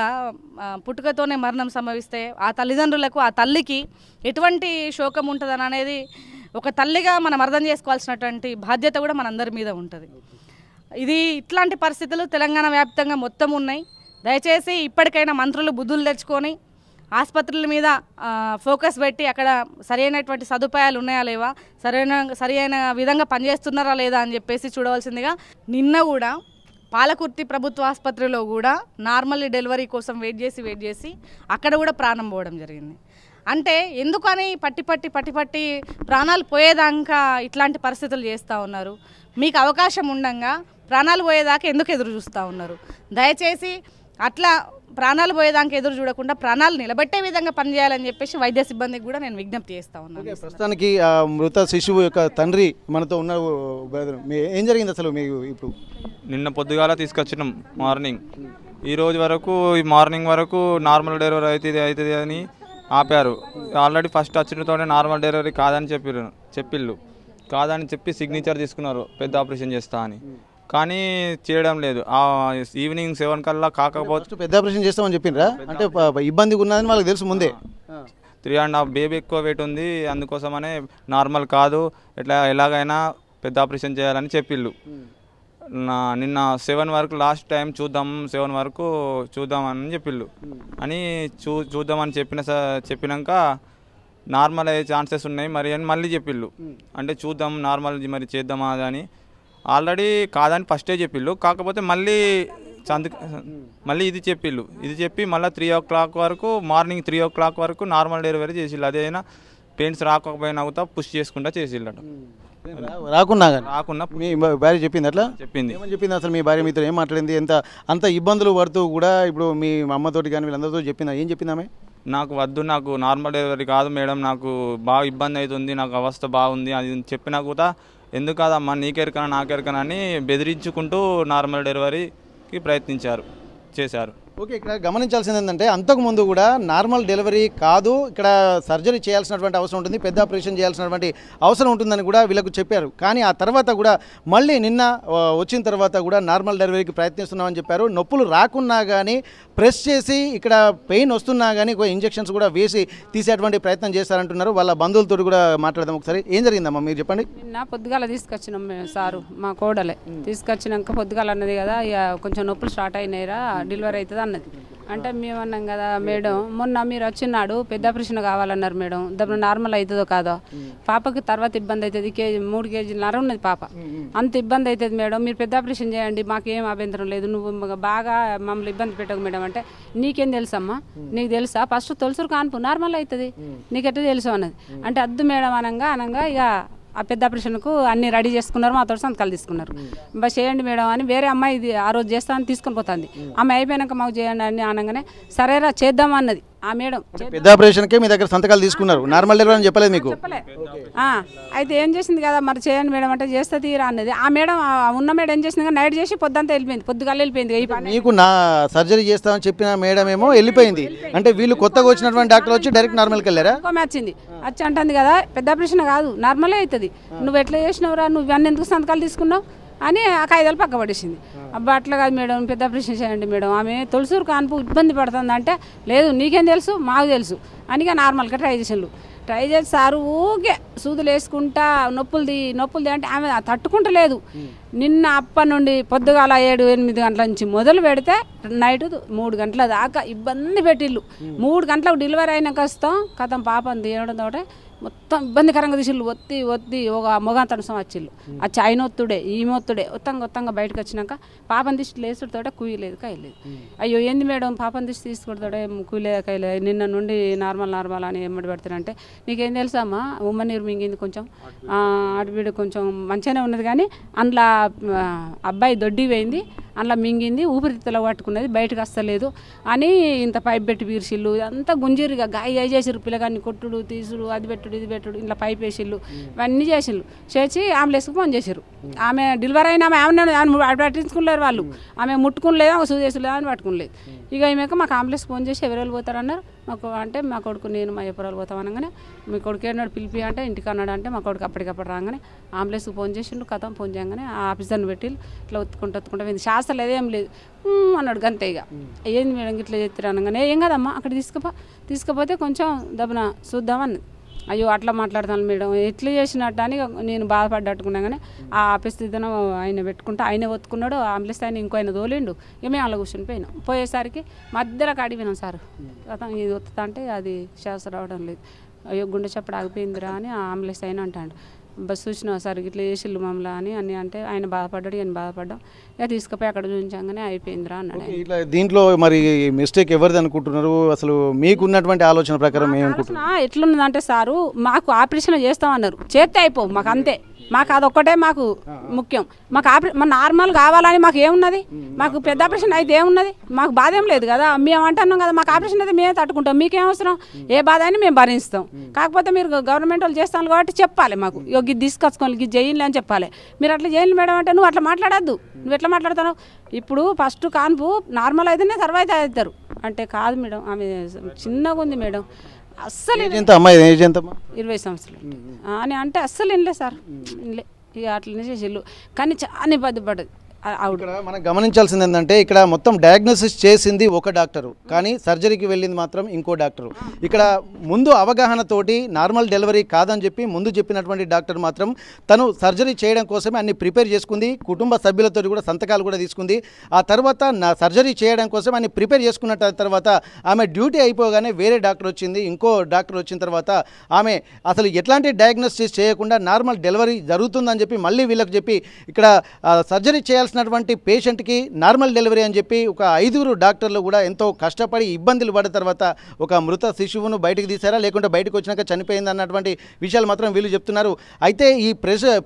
పుట్టుకతోనే మరణం సంభవిస్తే ఆ తల్లిదండ్రులకు, ఆ తల్లికి ఎటువంటి శోకం ఉంటుందని అనేది ఒక తల్లిగా మనం అర్థం చేసుకోవాల్సినటువంటి బాధ్యత కూడా మనందరి మీద ఉంటుంది. ఇది ఇట్లాంటి పరిస్థితులు తెలంగాణ వ్యాప్తంగా మొత్తం ఉన్నాయి. దయచేసి ఇప్పటికైనా మంత్రులు బుద్ధులు తెచ్చుకొని ఆసుపత్రుల మీద ఫోకస్ పెట్టి అక్కడ సరైనటువంటి సదుపాయాలు ఉన్నాయా లేవా, సరైన విధంగా పనిచేస్తున్నారా లేదా అని చెప్పేసి చూడవలసిందిగా. నిన్న కూడా పాలకుర్తి ప్రభుత్వ ఆసుపత్రిలో కూడా నార్మల్ డెలివరీ కోసం వెయిట్ చేసి అక్కడ కూడా ప్రాణం పోవడం జరిగింది. అంటే ఎందుకని పట్టి ప్రాణాలు పోయేదాకా ఇట్లాంటి పరిస్థితులు చేస్తూ ఉన్నారు? మీకు అవకాశం ఉండగా ప్రాణాలు పోయేదాకా ఎందుకు ఎదురు చూస్తూ ఉన్నారు? దయచేసి అట్లా ప్రాణాలు పోయేదాకా ఎదురు చూడకుండా ప్రాణాలు నిలబెట్టే విధంగా పనిచేయాలని చెప్పేసి వైద్య సిబ్బందికి కూడా నేను విజ్ఞప్తి చేస్తూ ఉన్నాను. ప్రస్తుతానికి మృత శిశువు యొక్క తండ్రి మనతో ఉన్న ఏం జరిగింది అసలు మీకు? ఇప్పుడు నిన్న పొద్దుగాల తీసుకొచ్చినాం మార్నింగ్, ఈ రోజు వరకు ఈ మార్నింగ్ వరకు నార్మల్ డెలివరీ అవుతుంది అని ఆపారు. ఆల్రెడీ ఫస్ట్ వచ్చినతోనే నార్మల్ డెలివరీ కాదని చెప్పిళ్ళు కాదని చెప్పి సిగ్నేచర్ తీసుకున్నారు పెద్ద ఆపరేషన్ చేస్తా అని, కానీ చేయడం లేదు. ఈవినింగ్ 7 కల్లా కాకపోతే పెద్ద ఆపరేషన్ చేస్తామని చెప్పిండ్రా? అంటే ఇబ్బందిగా ఉన్నదని వాళ్ళకి తెలుసు ముందే. 3.5 బేబీ ఎక్కువ వెయిట్ ఉంది, అందుకోసమనే నార్మల్ కాదు, ఎలాగైనా పెద్ద ఆపరేషన్ చేయాలని చెప్పిళ్ళు. నిన్న 7 వరకు లాస్ట్ టైం చూద్దాం, 7 వరకు చూద్దామని చెప్పిళ్ళు అని చూద్దామని చెప్పినాక నార్మల్ అయ్యే ఛాన్సెస్ ఉన్నాయి మరి అని మళ్ళీ చెప్పిళ్ళు. అంటే చూద్దాం నార్మల్ మరి చేద్దామా అని ఆల్రెడీ కాదని ఫస్టే చెప్పిళ్ళు, కాకపోతే మళ్ళీ ఇది చెప్పిళ్ళు. ఇది చెప్పి మళ్ళీ 3 o'clock వరకు మార్నింగ్ 3 o'clock వరకు నార్మల్ డెలివరీ చేసిళ్ళు. అదైనా పెయిన్స్ రాకపోయినా కూడా పుష్ చేసుకుంటా చేసిళ్ళట. రాకున్నా మీ భార్య చెప్పింది అట్లా? చెప్పింది. ఏమని చెప్పింది అసలు? మీ భార్య మీతో ఏం మాట్లాడింది? అంత ఇబ్బందులు పడుతూ కూడా ఇప్పుడు మీ అమ్మతోటి కానీ వీళ్ళందరితో చెప్పిందా? ఏం చెప్పిందామే? నాకు వద్దు, నాకు నార్మల్ డెలివరీ కాదు మేడం, నాకు బాగా ఇబ్బంది అవుతుంది, నాకు అవస్థ బాగుంది అది చెప్పినా కూడా ఎందుకు కాదమ్మా నీకెరకనా నాకెరకనా అని బెదిరించుకుంటూ నార్మల్ డెలివరీకి చేశారు. ఓకే, ఇక్కడ గమనించాల్సింది ఏంటంటే అంతకుముందు కూడా నార్మల్ డెలివరీ కాదు, ఇక్కడ సర్జరీ చేయాల్సినటువంటి అవసరం ఉంటుంది, పెద్ద ఆపరేషన్ చేయాల్సినటువంటి అవసరం ఉంటుందని కూడా వీళ్ళకు చెప్పారు. కానీ ఆ తర్వాత కూడా మళ్ళీ నిన్న వచ్చిన తర్వాత కూడా నార్మల్ డెలివరీకి ప్రయత్నిస్తున్నామని చెప్పారు. నొప్పులు రాకున్నా కానీ ప్రెస్ చేసి ఇక్కడ పెయిన్ వస్తున్నా కానీ ఇంజెక్షన్స్ కూడా వేసి తీసేటువంటి ప్రయత్నం చేస్తారంటున్నారు. వాళ్ళ బంధువులతో కూడా మాట్లాడదాం ఒకసారి. ఏం జరిగిందమ్మా మీరు చెప్పండి. నిన్న పొద్దుగాల తీసుకొచ్చినాం మేము, సారు మా కోడలే తీసుకొచ్చినాక పొద్దుగాల అన్నది కదా ఇక కొంచెం నొప్పులు స్టార్ట్ అయినాయిరా డెలివరీ అవుతుంది అన్నది. అంటే మేము అన్నాం కదా మేడం మొన్న మీరు వచ్చినాడు పెద్ద ఆపరేషన్ కావాలన్నారు మేడం, దాని నార్మల్ అవుతుందో కాదో, పాపకి తర్వాత ఇబ్బంది అవుతుంది, 3 kg ఉన్నది పాప, అంత ఇబ్బంది అవుతుంది మేడం, మీరు పెద్ద ఆపరేషన్ చేయండి మాకేం అభ్యంతరం లేదు, నువ్వు బాగా మమ్మల్ని ఇబ్బంది పెట్టకు మేడం. అంటే నీకేం తెలుసమ్మా, నీకు తెలుసా ఫస్ట్ తొలసూరు కాన్పు నార్మల్ అవుతుంది నీకెట్లా తెలుసు అన్నది. అంటే అద్దు మేడం అనగా ఇక ఆ పెద్ద ఆపరేషన్కు అన్ని రెడీ చేసుకున్నారు, మాతో సంతకాలు తీసుకున్నారు. బస్ చేయండి మేడం అని వేరే అమ్మాయి ఇది ఆ రోజు చేస్తామని తీసుకొని పోతుంది. ఆమె అయిపోయాక మాకు చేయండి అని అనగానే సరేరా చేద్దాం అన్నది ఆ మేడం. పెద్ద ఆపరేషన్కే మీ దగ్గర సంతకాలు తీసుకున్నారు, నార్మల్ డెలివరీ అని చెప్పలేదు మీకు? అయితే ఏం చేసింది కదా మరి చేయండి మేడం అంటే చేస్తే తీరా అన్నది. ఆ మేడం ఉన్న మేడం ఏం చేసింది నైట్ చేసి పొద్దుంతా వెళ్ళిపోయింది, పొద్దుగాల వెళ్ళిపోయింది. మీకు నా సర్జరీ చేస్తామని చెప్పిన మేడం ఏమో వెళ్ళిపోయింది. అంటే వీళ్ళు కొత్తగా వచ్చినటువంటి డాక్టర్ వచ్చి డైరెక్ట్ నార్మల్కి వెళ్ళారా? వచ్చింది వచ్చి అంటుంది కదా పెద్ద ఆపరేషన్ కాదు నార్మలే అవుతుంది, నువ్వు ఎట్లా చేసినవురా, నువ్వు అన్నీ ఎందుకు సంతకాలు తీసుకున్నావు అని ఆ కాగితాలు పక్క పడేసింది. అబ్బా అట్లా కాదు మేడం పెద్ద ఆపరేషన్ చేయండి మేడం, ఆమె తొలసూరు కాన్పు ఇబ్బంది పడుతుంది అంటే లేదు నీకేం తెలుసు మాకు తెలుసు అని నార్మల్గా ట్రై చేసి సారు ఊకే సూదులు వేసుకుంటా నొప్పులది అంటే ఆమె తట్టుకుంటలేదు. నిన్న అప్పటి నుండి పొద్దుగాల 7-8 గంటల నుంచి మొదలు పెడితే నైట్ 3 గంటల దాకా ఇబ్బంది పెట్టిళ్ళు. 3 గంటలకు డెలివరీ అయినాక వస్తాం కథం పాపని తీయడంతో మొత్తం ఇబ్బందికరంగా తీసిళ్ళు, ఒత్తి ఒక మొగంతనసం వచ్చిళ్ళు. వచ్చి ఆయన ఒత్తుడే ఈమె ఒత్తుడే ఒత్తంగా బయటకు వచ్చినాక పాపని తీసి లేసుడుతోటే కుయ్యలేదు కాయలేదు. అయ్యో ఏంది మేడం పాపని తీసి తీసుకుంటాడే కుయ్యలేదు కాయలేదు, నిన్న నుండి నార్మల్ అని ఎమ్మడి పెడతారంటే నీకేం తెలుసా అమ్మా ఉమ్మ నీరు మింగింది కొంచెం ఆడబిడ్డ కొంచెం మంచిగానే ఉన్నది కానీ అందులో అబ్బాయి దొడ్డి పోయింది, అందులో మింగింది ఊపిరితిత్తులో పట్టుకున్నది బయటకు వస్తలేదు అని ఇంత పైప్ పెట్టి పీర్చిళ్ళు, అంతా గుంజీరుగా గాయ చేసిర్రు, పిల్లగాన్ని కొట్టుడు తీసుడు అది పెట్టుడు ఇది పెట్టుడు ఇంట్లో పైప్ వేసిళ్ళు ఇవన్నీ చేసిళ్ళు. చేసి అంబులెన్స్కి ఫోన్ చేసిర్రు. ఆమె డెలివరీ అయినా ఆమె పట్టించుకోలేరు వాళ్ళు, ఆమె ముట్టుకునిలేదు ఆమె సూదేసులేదు అని పట్టుకునిలేదు. ఇక ఈమెకు మాకు అంబులెన్స్కి ఫోన్ చేసి ఎవరు పోతారన్నారు మాకు అంటే మా కొడుకు నేను మా ఎప్పురాలు పోతాం అనగానే మీ కొడుకు ఏనాడు పిలిపి అంటే ఇంటికి అన్నాడు అంటే మా కొడుకు అప్పటికప్పుడు రాగానే అంబులెన్స్కి ఫోన్ చేసిండు కథం ఫోన్ చేయగానే ఆ ఆఫీసర్ని పెట్టి ఇట్లా ఒత్తుకుంటూ పోయింది. శాస్త్రం లేదేం లేదు అన్నాడు గంతే. ఇక ఏంది మేడం ఇట్లా చెప్తారు అనగానే ఏం కదమ్మా అక్కడ తీసుకుపోతే కొంచెం దబ్బున చూద్దామని. అయ్యో అట్లా మాట్లాడతాను మేడం ఎట్లా చేసినట్టు అని నేను బాధపడ్డట్టుకున్నా కానీ ఆ ఆఫీస్ దిద్దనం ఆయన పెట్టుకుంటే ఆయన ఒత్తుకున్నాడు అంబులెన్స్ ఆయన ఇంకో ఆయన తోలిండు. ఇక మేము అలా కూర్చొని పోయినాం. పోయేసరికి మధ్యలో అడిగినాం సార్ ఇది ఒత్తుతా అంటే అది శ్వాస రావడం లేదు, అయ్యో గుండె చప్పుడు ఆగిపోయిందిరా అని ఆ అంబులెన్స్ ఆయన అంటాడు. బస్ చూసినా సార్ ఇట్లా చేసిళ్ళు మమ్మల్ని అని అంటే ఆయన బాధపడ్డాడు ఆయన బాధపడ్డాం. ఇక తీసుకుపోయి అక్కడ చూపించగానే అయిపోయిందిరా అన్నాడు. ఇట్లా దీంట్లో మరి మిస్టేక్ ఎవరిది అనుకుంటున్నారు? అసలు మీకున్నటువంటి ఆలోచన ప్రకారం ఏమనుకుంటున్నారు? ఎట్లున్నదంటే సారు మాకు ఆపరేషన్ చేస్తామన్నారు, చేస్తే అయిపోవు మాకు అంతే మాకు అదొక్కటే మాకు ముఖ్యం. మాకు మన నార్మల్ కావాలని మాకు ఏమున్నది, మాకు పెద్ద ఆపరేషన్ అయితే ఏమున్నది, మాకు బాధ ఏం లేదు కదా. మేము అంటున్నాం కదా, మాకు ఆపరేషన్ అయితే మేమే తట్టుకుంటాం, మీకేం అవసరం, ఏ బాధ అయినా మేము భరిస్తాం. కాకపోతే మీరు గవర్నమెంట్ వాళ్ళు చేస్తాను కాబట్టి చెప్పాలి మాకు, ఇది తీసుకొచ్చుకోవాలి, ఇది చేయండి అని చెప్పాలి. మీరు అట్లా చేయండి మేడం అంటే నువ్వు అట్లా మాట్లాడద్దు, నువ్వు ఎట్లా మాట్లాడతావు, ఇప్పుడు ఫస్ట్ కాన్పు నార్మల్ అయితేనే తర్వాత అవుతారు అంటే కాదు మేడం. ఆమె చిన్నగా ఉంది మేడం, అస్సలు 20 సంవత్సరాలు అని అంటే అస్సలు వినలేదు సార్, వినలే. ఇక అట్లనే చేసేళ్ళు కానీ చాలా ఇబ్బంది పడ్డది. ఇక్కడ మనం గమనించాల్సింది ఏంటంటే ఇక్కడ మొత్తం డయాగ్నోసిస్ చేసింది ఒక డాక్టరు, కానీ సర్జరీకి వెళ్ళింది మాత్రం ఇంకో డాక్టరు. ఇక్కడ ముందు అవగాహనతోటి నార్మల్ డెలివరీ కాదని చెప్పి ముందు చెప్పినటువంటి డాక్టర్ మాత్రం తను సర్జరీ చేయడం కోసమే అన్ని ప్రిపేర్ చేసుకుంది, కుటుంబ సభ్యులతో కూడా సంతకాలు కూడా తీసుకుంది. ఆ తర్వాత సర్జరీ చేయడం కోసం అన్ని ప్రిపేర్ చేసుకున్న తర్వాత ఆమె డ్యూటీ అయిపోగానే వేరే డాక్టర్ వచ్చింది, ఇంకో డాక్టర్ వచ్చిన తర్వాత ఆమె అసలు ఎట్లాంటి డయాగ్నోసిస్ చేయకుండా నార్మల్ డెలివరీ జరుగుతుందని చెప్పి మళ్ళీ వీళ్ళకి చెప్పి ఇక్కడ సర్జరీ చేయాల్సిన పేషెంట్కి నార్మల్ డెలివరీ అని చెప్పి ఒక 5 డాక్టర్లు కూడా ఎంతో కష్టపడి ఇబ్బందులు పడిన తర్వాత ఒక మృత శిశువును బయటకు తీసారా లేకుంటే బయటకు వచ్చినాక చనిపోయింది అన్నటువంటి విషయాలు మాత్రం వీళ్ళు చెప్తున్నారు. అయితే ఈ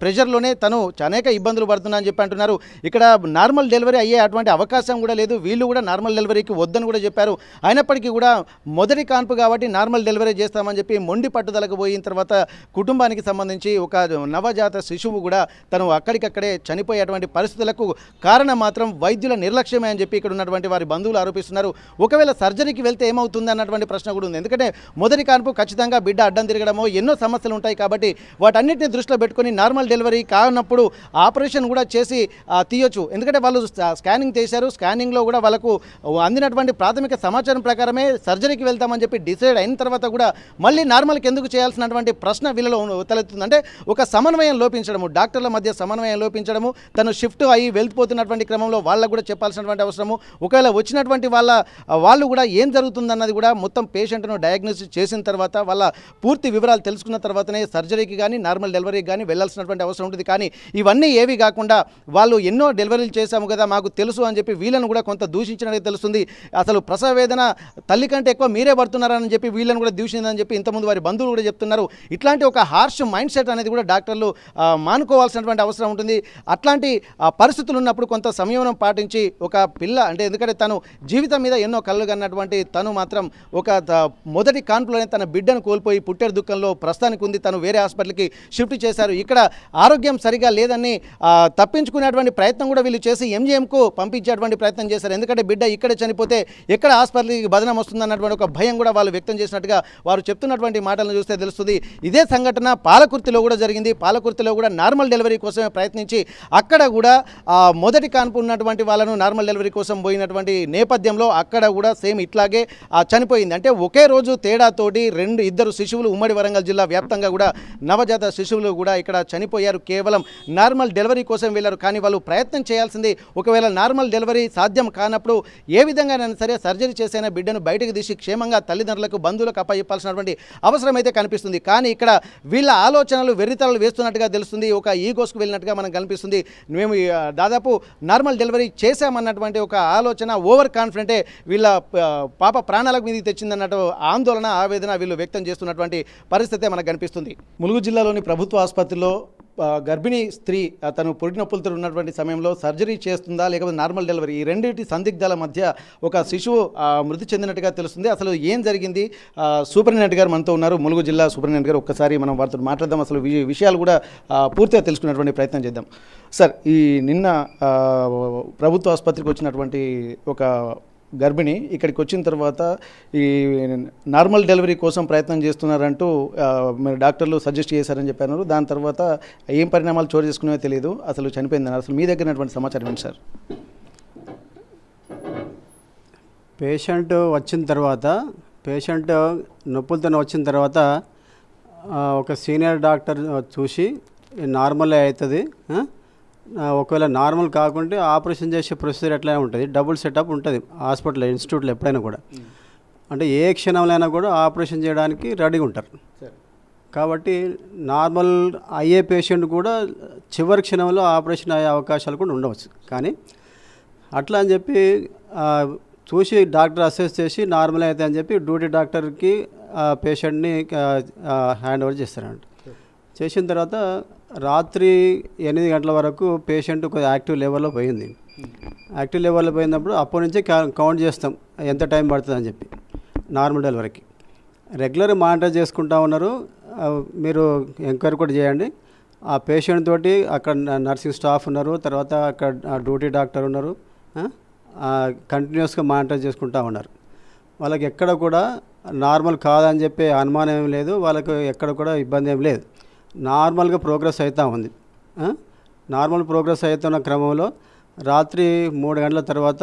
ప్రెషర్లోనే తను అనేక ఇబ్బందులు పడుతున్నా అని చెప్పి అంటున్నారు. ఇక్కడ నార్మల్ డెలివరీ అయ్యే అటువంటి అవకాశం కూడా లేదు, వీళ్ళు కూడా నార్మల్ డెలివరీకి వద్దని కూడా చెప్పారు. అయినప్పటికీ కూడా మొదటి కాన్పు కాబట్టి నార్మల్ డెలివరీ చేస్తామని చెప్పి మొండి పట్టుదలకు పోయిన తర్వాత కుటుంబానికి సంబంధించి ఒక నవజాత శిశువు కూడా తను అక్కడికక్కడే చనిపోయేటువంటి పరిస్థితులకు కారణం మాత్రం వైద్యుల నిర్లక్ష్యమే అని చెప్పి ఇక్కడ ఉన్నటువంటి వారి బంధువులు ఆరోపిస్తున్నారు. ఒకవేళ సర్జరీకి వెళ్తే ఏమవుతుంది అన్నటువంటి ప్రశ్న కూడా ఉంది. ఎందుకంటే మొదటి కాన్పు ఖచ్చితంగా బిడ్డ అడ్డం తిరగడమో ఎన్నో సమస్యలు ఉంటాయి కాబట్టి వాటన్నిటిని దృష్టిలో పెట్టుకొని నార్మల్ డెలివరీ కానప్పుడు ఆపరేషన్ కూడా చేసి తీయొచ్చు. ఎందుకంటే వాళ్ళు స్కానింగ్ చేశారు, స్కానింగ్లో కూడా వాళ్ళకు అందినటువంటి ప్రాథమిక సమాచారం ప్రకారమే సర్జరీకి వెళ్తామని చెప్పి డిసైడ్ అయిన తర్వాత కూడా మళ్ళీ నార్మల్కి ఎందుకు చేయాల్సినటువంటి ప్రశ్న వీళ్ళలో తలెత్తుంది. అంటే ఒక సమన్వయం లోపించడము, డాక్టర్ల మధ్య సమన్వయం లోపించడము, తను షిఫ్ట్ అయ్యి వెళ్ళిపోతున్నటువంటి క్రమంలో వాళ్ళకు కూడా చెప్పాల్సినటువంటి అవసరము, ఒకవేళ వచ్చినటువంటి వాళ్ళు కూడా ఏం జరుగుతుందన్నది కూడా మొత్తం పేషెంట్ను డయాగ్నోసిస్ చేసిన తర్వాత వాళ్ళ పూర్తి వివరాలు తెలుసుకున్న తర్వాతనే సర్జరీకి కానీ నార్మల్ డెలివరీకి కానీ వెళ్ళాల్సినటువంటి అవసరం ఉంటుంది. కానీ ఇవన్నీ ఏవి కాకుండా వాళ్ళు ఎన్నో డెలివరీలు చేశాము కదా మాకు తెలుసు అని చెప్పి వీళ్ళను కూడా కొంత దూషించినట్టు తెలుస్తుంది. అసలు ప్రసవ వేదన తల్లి కంటే ఎక్కువ మీరే పడుతున్నారని చెప్పి వీళ్ళను కూడా దూషిందని చెప్పి ఇంతకుముందు వారి బంధువులు కూడా చెప్తున్నారు. ఇట్లాంటి ఒక హార్ష్ మైండ్ సెట్ అనేది కూడా డాక్టర్లు మానుకోవాల్సినటువంటి అవసరం ఉంటుంది. అట్లాంటి పరిస్థితులు ఉన్నప్పుడు కొంత సంయమనం పాటించి ఒక పిల్ల అంటే ఎందుకంటే తను జీవితం మీద ఎన్నో కళ్ళు కన్నటువంటి తను మాత్రం ఒక మొదటి కాన్పులోనే తన బిడ్డను కోల్పోయి పుట్టేరు దుఃఖంలో ప్రస్తుతానికి ఉంది. తను వేరే హాస్పిటల్కి షిఫ్ట్ చేశారు. ఇక్కడ ఆరోగ్యం సరిగా లేదని తప్పించుకునేటువంటి ప్రయత్నం కూడా వీళ్ళు చేసి ఎంజీఎంకు పంపించేటువంటి ప్రయత్నం చేశారు. ఎందుకంటే బిడ్డ ఇక్కడ చనిపోతే ఎక్కడ హాస్పిటల్కి బదనం వస్తుందన్నటువంటి ఒక భయం కూడా వాళ్ళు వ్యక్తం చేసినట్టుగా వారు చెప్తున్నటువంటి మాటలను చూస్తే తెలుస్తుంది. ఇదే సంఘటన పాలకుర్తిలో కూడా జరిగింది. పాలకుర్తిలో కూడా నార్మల్ డెలివరీ కోసమే ప్రయత్నించి అక్కడ కూడా మొదటి కాన్పు ఉన్నటువంటి వాళ్ళను నార్మల్ డెలివరీ కోసం పోయినటువంటి నేపథ్యంలో అక్కడ కూడా సేమ్ ఇట్లాగే చనిపోయింది. అంటే ఒకే రోజు తేడాతోటి 2 శిశువులు ఉమ్మడి వరంగల్ జిల్లా వ్యాప్తంగా కూడా నవజాత శిశువులు కూడా ఇక్కడ చనిపోయారు. కేవలం నార్మల్ డెలివరీ కోసం వెళ్ళారు. కానీ వాళ్ళు ప్రయత్నం చేయాల్సింది ఒకవేళ నార్మల్ డెలివరీ సాధ్యం కానప్పుడు ఏ విధంగానైనా సరే సర్జరీ చేసైనా బిడ్డను బయటకు తీసి క్షేమంగా తల్లిదండ్రులకు బంధువులకు అప్పచెప్పాల్సినటువంటి అవసరం అయితే కనిపిస్తుంది. కానీ ఇక్కడ వీళ్ళ ఆలోచనలు వెర్రితలలు వేస్తున్నట్టుగా తెలుస్తుంది. ఒక ఈగోస్కు వెళ్ళినట్టుగా మనకు కనిపిస్తుంది. మేము దాదాపు నార్మల్ డెలివరీ చేశామన్నటువంటి ఒక ఆలోచన ఓవర్ కాన్ఫిడెంటే వీళ్ళ పాప ప్రాణాలకు మీదకి తెచ్చిందన్నట్టు ఆందోళన ఆవేదన వీళ్ళు వ్యక్తం చేస్తున్నటువంటి పరిస్థితే మనకు కనిపిస్తుంది. ములుగు జిల్లాలోని ప్రభుత్వ ఆసుపత్రిలో గర్భిణీ స్త్రీ తను పొడి నొప్పులతో ఉన్నటువంటి సమయంలో సర్జరీ చేస్తుందా లేకపోతే నార్మల్ డెలివరీ ఈ రెండింటి సందిగ్ధాల మధ్య ఒక శిశువు మృతి చెందినట్టుగా తెలుస్తుంది. అసలు ఏం జరిగింది? సూపరింటెండెంట్ గారు మనతో ఉన్నారు, ములుగు జిల్లా సూపరింటెండెంట్ గారు. ఒక్కసారి మనం వారితో మాట్లాడదాం, అసలు విషయాలు కూడా పూర్తిగా తెలుసుకునేటువంటి ప్రయత్నం చేద్దాం. సార్, ఈ నిన్న ప్రభుత్వ ఆసుపత్రికి వచ్చినటువంటి ఒక గర్భిణి ఇక్కడికి వచ్చిన తర్వాత ఈ నార్మల్ డెలివరీ కోసం ప్రయత్నం చేస్తున్నారంటూ మరి డాక్టర్లు సజెస్ట్ చేశారని చెప్పారు. దాని తర్వాత ఏం పరిణామాలు చోటు చేసుకునేవో తెలియదు, అసలు చనిపోయిందన్నారు. అసలు మీ దగ్గర సమాచారం ఏంటి సార్? పేషెంట్ నొప్పులతో వచ్చిన తర్వాత ఒక సీనియర్ డాక్టర్ చూసి నార్మల్ అవుతుంది, ఒకవేళ నార్మల్ కాకుంటే ఆపరేషన్ చేసే ప్రొసీజర్ ఎట్లయినా ఉంటుంది, డబుల్ సెటప్ ఉంటుంది హాస్పిటల్ ఇన్స్టిట్యూట్లో ఎప్పుడైనా కూడా. అంటే ఏ క్షణంలో కూడా ఆపరేషన్ చేయడానికి రెడీగా ఉంటారు. కాబట్టి నార్మల్ అయ్యే పేషెంట్ కూడా చివరి క్షణంలో ఆపరేషన్ అయ్యే అవకాశాలు కూడా ఉండవచ్చు. కానీ అట్లా అని చెప్పి చూసి డాక్టర్ అసెస్ చేసి నార్మల్ అయితే అని చెప్పి డ్యూటీ డాక్టర్కి పేషెంట్ని హ్యాండ్ ఓవర్ చేస్తారంట. చేసిన తర్వాత రాత్రి 8 గంటల వరకు పేషెంట్ ఒక యాక్టివ్ లెవెల్లో పోయింది. యాక్టివ్ లెవెల్లో పోయినప్పుడు అప్పటి నుంచే కౌంట్ చేస్తాం ఎంత టైం పడుతుందని చెప్పి నార్మల్ డెలివరీకి. రెగ్యులర్ మానిటర్ చేసుకుంటా ఉన్నారు. మీరు ఎంక్వైరీ కూడా చేయండి. ఆ పేషెంట్ తోటి అక్కడ నర్సింగ్ స్టాఫ్ ఉన్నారు, తర్వాత అక్కడ డ్యూటీ డాక్టర్ ఉన్నారు, కంటిన్యూస్గా మానిటర్ చేసుకుంటూ ఉన్నారు. వాళ్ళకి ఎక్కడ కూడా నార్మల్ కాదని చెప్పి అనుమానం ఏం లేదు, వాళ్ళకు ఎక్కడ కూడా ఇబ్బంది ఏం లేదు. నార్మల్గా ప్రోగ్రెస్ అవుతూ ఉంది. నార్మల్ ప్రోగ్రెస్ అవుతున్న క్రమంలో రాత్రి 3 గంటల తర్వాత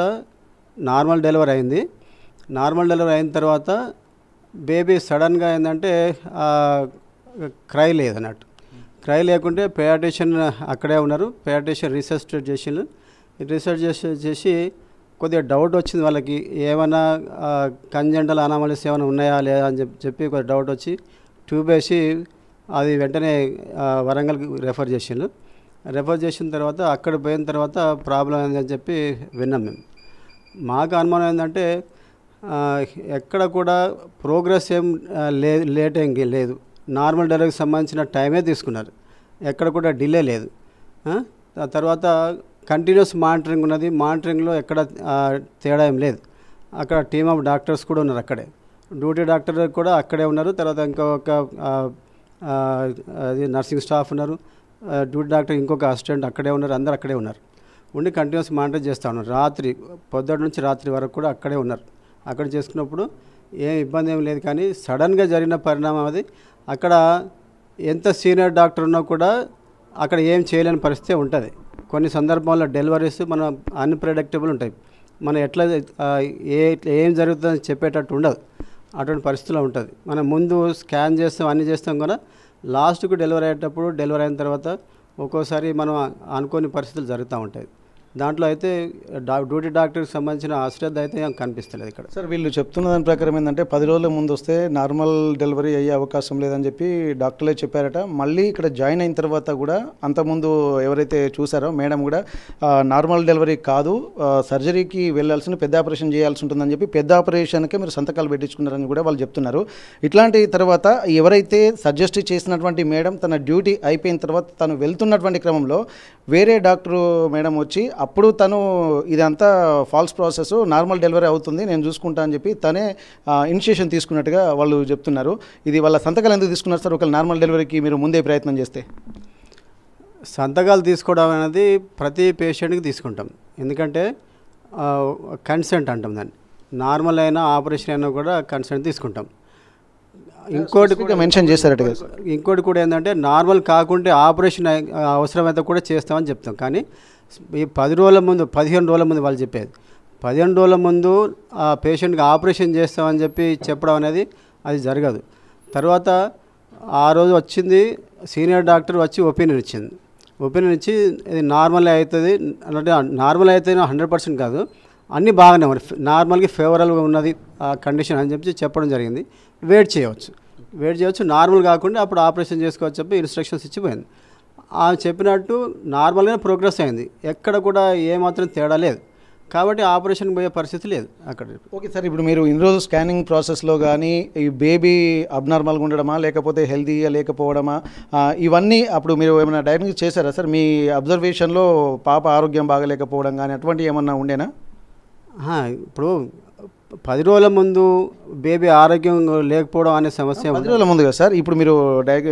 నార్మల్ డెలివరీ అయింది. నార్మల్ డెలివరీ అయిన తర్వాత బేబీ సడన్గా ఏంటంటే క్రై లేదన్నట్టు. క్రై లేకుంటే పేడియాట్రిషియన్ అక్కడే ఉన్నారు. పేడియాట్రిషియన్ రీసెర్చ్ చేసి కొద్దిగా డౌట్ వచ్చింది వాళ్ళకి, ఏమైనా కంజెంటల్ అనామలీస్ ఏమైనా ఉన్నాయా లేదా అని చెప్పి కొద్దిగా డౌట్ వచ్చి ట్యూబ్ వేసి అది వెంటనే వరంగల్కి రెఫర్ చేసిండ్రు. రెఫర్ చేసిన తర్వాత అక్కడ పోయిన తర్వాత ప్రాబ్లం ఏందని చెప్పి విన్నాం మేము. మాకు అనుమానం ఏంటంటే ఎక్కడ కూడా ప్రోగ్రెస్ ఏం లేట్ ఏం లేదు. నార్మల్ డెలివరీకి సంబంధించిన టైమే తీసుకున్నారు, ఎక్కడ కూడా డిలే లేదు. తర్వాత కంటిన్యూస్ మానిటరింగ్ ఉన్నది. మానిటరింగ్లో ఎక్కడ తేడా ఏం లేదు. అక్కడ టీమ్ ఆఫ్ డాక్టర్స్ కూడా ఉన్నారు, అక్కడే డ్యూటీ డాక్టర్ కూడా అక్కడే ఉన్నారు. తర్వాత ఇంకొక అది నర్సింగ్ స్టాఫ్ ఉన్నారు, డ్యూటీ డాక్టర్ ఇంకొక అసిస్టెంట్ అక్కడే ఉన్నారు. అందరు అక్కడే ఉన్నారు, ఉండి కంటిన్యూస్ మానిటర్ చేస్తూ ఉన్నారు. రాత్రి పొద్దుటి నుంచి రాత్రి వరకు కూడా అక్కడే ఉన్నారు. అక్కడ చేసుకున్నప్పుడు ఏం ఇబ్బంది ఏం లేదు. కానీ సడన్గా జరిగిన పరిణామం అది. అక్కడ ఎంత సీనియర్ డాక్టర్ ఉన్నా కూడా అక్కడ ఏం చేయలేని పరిస్థితి ఉంటుంది. కొన్ని సందర్భాల్లో డెలివరీస్ మన అన్ప్రెడిక్టబుల్ ఉంటాయి. మనం ఎట్లా ఏం జరుగుతుందని చెప్పేటట్టు ఉండదు. అటువంటి పరిస్థితిలో ఉంటుంది. మనం ముందు స్కాన్ చేస్తాం, అన్నీ చేస్తాం కూడా లాస్ట్కు డెలివరీ అయ్యేటప్పుడు, డెలివరీ అయిన తర్వాత ఒక్కోసారి మనం అనుకోని పరిస్థితులు జరుగుతూ ఉంటాయి. దాంట్లో అయితే డ్యూటీ డాక్టర్కి సంబంధించిన అశ్రద్ధ అయితే కనిపిస్తలేదు ఇక్కడ. సార్ వీళ్ళు చెప్తున్న దాని ప్రకారం ఏంటంటే 10 రోజుల ముందు వస్తే నార్మల్ డెలివరీ అయ్యే అవకాశం లేదని చెప్పి డాక్టర్లే చెప్పారట. మళ్ళీ ఇక్కడ జాయిన్ అయిన తర్వాత కూడా అంతకుముందు ఎవరైతే చూసారో మేడం కూడా నార్మల్ డెలివరీ కాదు, సర్జరీకి వెళ్ళాల్సిన పెద్ద ఆపరేషన్ చేయాల్సి ఉంటుందని చెప్పి పెద్ద ఆపరేషన్కే మీరు సంతకాలు పెట్టించుకున్నారని కూడా వాళ్ళు చెప్తున్నారు. ఇట్లాంటి తర్వాత ఎవరైతే సజెస్ట్ చేసినటువంటి మేడం తన డ్యూటీ అయిపోయిన తర్వాత తను వెళ్తున్నటువంటి క్రమంలో వేరే డాక్టరు మేడం వచ్చి అప్పుడు తను ఇదంతా ఫాల్స్ ప్రాసెస్, నార్మల్ డెలివరీ అవుతుంది నేను చూసుకుంటా అని చెప్పి తనే ఇనిషియేషన్ తీసుకున్నట్టుగా వాళ్ళు చెప్తున్నారు. ఇది వాళ్ళ సంతకాలు ఎందుకు తీసుకున్నారు సార్? ఒకవేళ నార్మల్ డెలివరీకి మీరు ముందే ప్రయత్నం చేస్తే? సంతకాలు తీసుకోవడం అనేది ప్రతి పేషెంట్కి తీసుకుంటాం. ఎందుకంటే కన్సెంట్ అంటాం దాన్ని. నార్మల్ అయినా ఆపరేషన్ అయినా కూడా కన్సెంట్ తీసుకుంటాం. ఇంకోటి కూడా మెన్షన్ చేశారట. ఇంకోటి కూడా ఏంటంటే నార్మల్ కాకుంటే ఆపరేషన్ అవసరమైతే కూడా చేస్తామని చెప్తాం. కానీ ఈ 10 రోజుల ముందు 15 రోజుల ముందు వాళ్ళు చెప్పేది 15 రోజుల ముందు ఆ పేషెంట్కి ఆపరేషన్ చేస్తామని చెప్పి చెప్పడం అనేది అది జరగదు. తర్వాత ఆ రోజు వచ్చింది సీనియర్ డాక్టర్ వచ్చి ఒపీనియన్ ఇచ్చింది. ఒపీనియన్ ఇచ్చి ఇది నార్మల్ అవుతుంది అంటే నార్మల్ అయితే 100% కాదు, అన్నీ బాగానే ఉన్నాయి, నార్మల్గా ఫేవరబుల్గా ఉన్నది ఆ కండిషన్ అని చెప్పడం జరిగింది. వెయిట్ చేయవచ్చు నార్మల్ కాకుండా అప్పుడు ఆపరేషన్ చేసుకోవచ్చు చెప్పి ఇన్స్ట్రక్షన్స్ ఇచ్చిపోయింది. చెప్పినట్టు నార్మల్గానే ప్రోగ్రెస్ అయింది, ఎక్కడ కూడా ఏమాత్రం తేడా లేదు. కాబట్టి ఆపరేషన్ పోయే పరిస్థితి లేదు అక్కడ. ఓకే సార్, ఇప్పుడు మీరు ఇన్ని రోజు స్కానింగ్ ప్రాసెస్లో కానీ ఈ బేబీ అబ్నార్మల్గా ఉండడమా లేకపోతే హెల్తీగా లేకపోవడమా ఇవన్నీ అప్పుడు మీరు ఏమైనా డయాగ్నోస్ చేశారా సార్? మీ అబ్జర్వేషన్లో పాప ఆరోగ్యం బాగలేకపోవడం కానీ అటువంటివి ఏమన్నా ఉండేనా? ఇప్పుడు 10 రోజుల ముందు బేబీ ఆరోగ్యం లేకపోవడం అనే సమస్య 10 రోజుల ముందుగా సార్. ఇప్పుడు మీరు